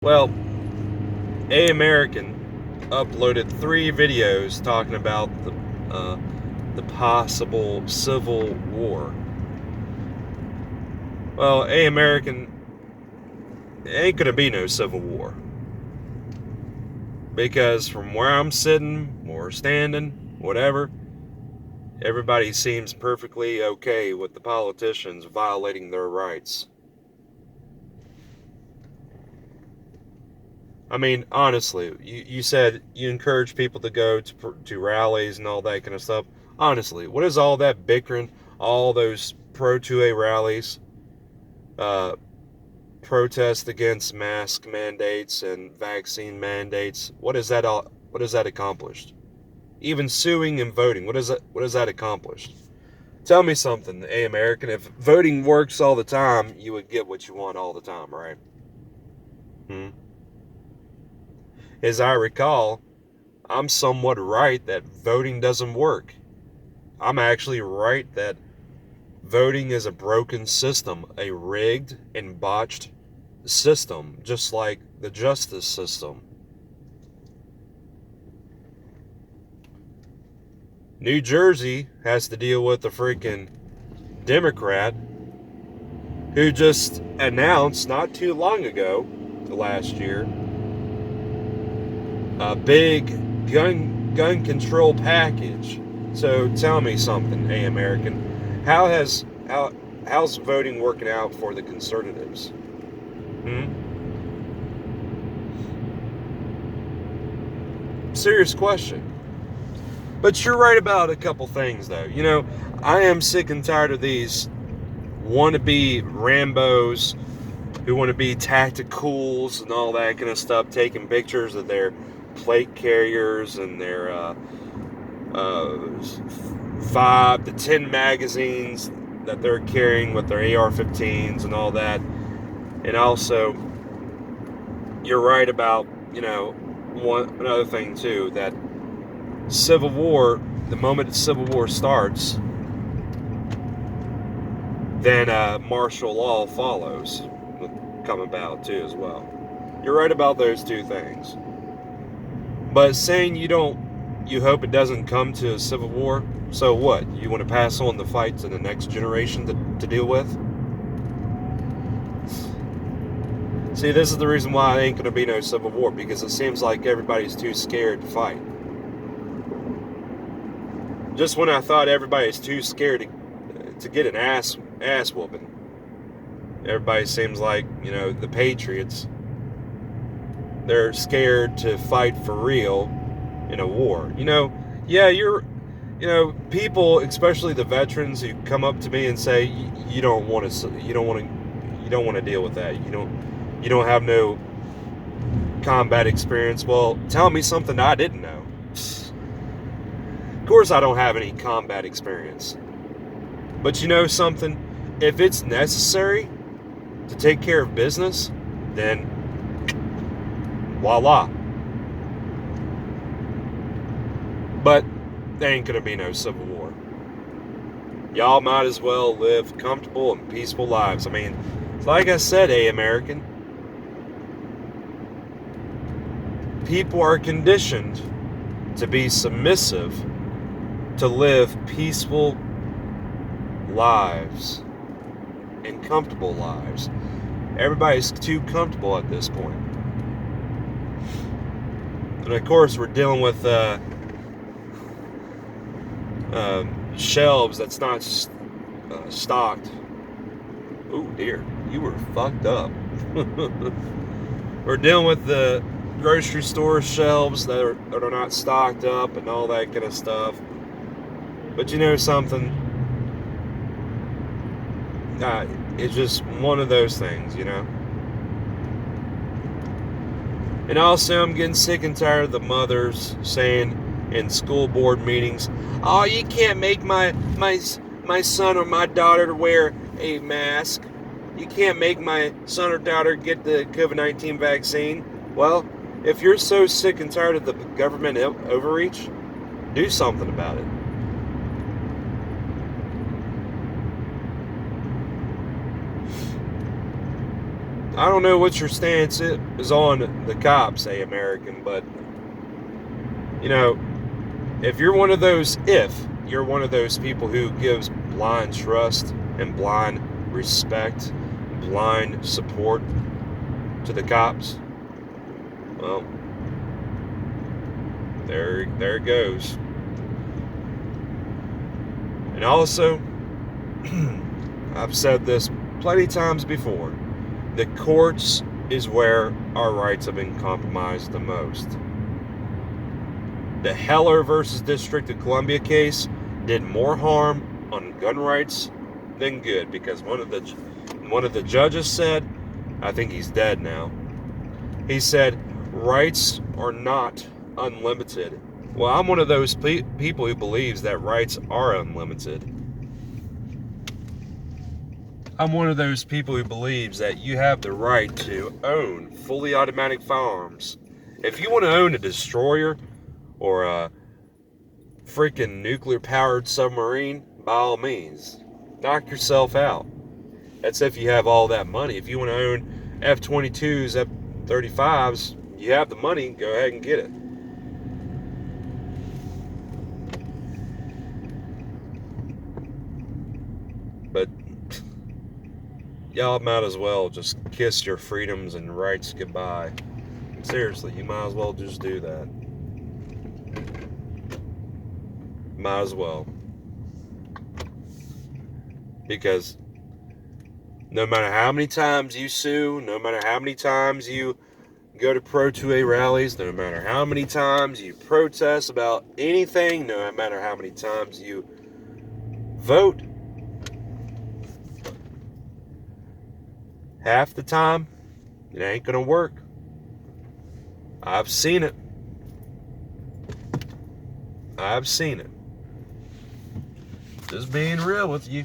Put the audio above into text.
Well, A American uploaded 3 videos talking about the possible civil war. Well, A American, it ain't gonna be no civil war because from where I'm sitting or standing, whatever, everybody seems perfectly okay with the politicians violating their rights. I mean, honestly, you said you encourage people to go to rallies and all that kind of stuff. Honestly, what is all that bickering, all those pro 2A rallies, uh, protest against mask mandates and vaccine mandates? What is that all? What has that accomplished? Even suing and voting, what has that accomplished? Tell me something, A American. If voting works all the time, you would get what you want all the time, right? Hmm. As I recall, I'm somewhat right that voting doesn't work. I'm actually right that voting is a broken system, a rigged and botched system, just like the justice system. New Jersey has to deal with a freaking Democrat who just announced not too long ago, last year, a big gun control package. So tell me something, A American. How's voting working out for the conservatives? Hmm? Serious question. But you're right about a couple things, though. I am sick and tired of these wannabe Rambos who want to be tacticals and all that kind of stuff, taking pictures of their plate carriers and their uh, 5 to 10 magazines that they're carrying with their AR-15s and all that. And also, you're right about another thing too, that Civil War. The moment the Civil War starts, then martial law follows, come about too as well. You're right about those two things. But saying you hope it doesn't come to a civil war. So what? You want to pass on the fight to the next generation to deal with? See, this is the reason why it ain't going to be no civil war, because it seems like everybody's too scared to fight. Just when I thought everybody's too scared to get an ass whooping, everybody seems like, the Patriots, they're scared to fight for real in a war. Yeah, people, especially the veterans, who come up to me and say, you don't want to deal with that. You don't have no combat experience. Well, tell me something I didn't know. Of course, I don't have any combat experience. But you know something? If it's necessary to take care of business, then voila. But there ain't gonna be no civil war. Y'all might as well live comfortable and peaceful lives. I mean, like I said, A American, people are conditioned to be submissive, to live peaceful lives and comfortable lives. Everybody's too comfortable at this point. And of course, we're dealing with shelves that's not stocked. Oh dear, you were fucked up. We're dealing with the grocery store shelves that are not stocked up and all that kind of stuff. But you know something? It's just one of those things, And also, I'm getting sick and tired of the mothers saying in school board meetings, "Oh, you can't make my son or my daughter to wear a mask. You can't make my son or daughter get the COVID-19 vaccine." Well, if you're so sick and tired of the government overreach, do something about it. I don't know what your stance is on the cops, American, but you know, if you're one of those people who gives blind trust and blind respect, blind support to the cops, well, there it goes. And also, I've said this plenty times before, the courts is where our rights have been compromised the most. The Heller versus District of Columbia case did more harm on gun rights than good, because one of the judges said, I think he's dead now, he said rights are not unlimited. Well, I'm one of those people who believes that rights are unlimited. I'm one of those people who believes that you have the right to own fully automatic firearms. If you want to own a destroyer or a freaking nuclear-powered submarine, by all means, knock yourself out. That's if you have all that money. If you want to own F-22s, F-35s, you have the money, go ahead and get it. But y'all might as well just kiss your freedoms and rights goodbye. Seriously, you might as well just do that. Might as well. Because no matter how many times you sue, no matter how many times you go to Pro 2A rallies, no matter how many times you protest about anything, no matter how many times you vote, half the time, it ain't gonna work. I've seen it. I've seen it. Just being real with you.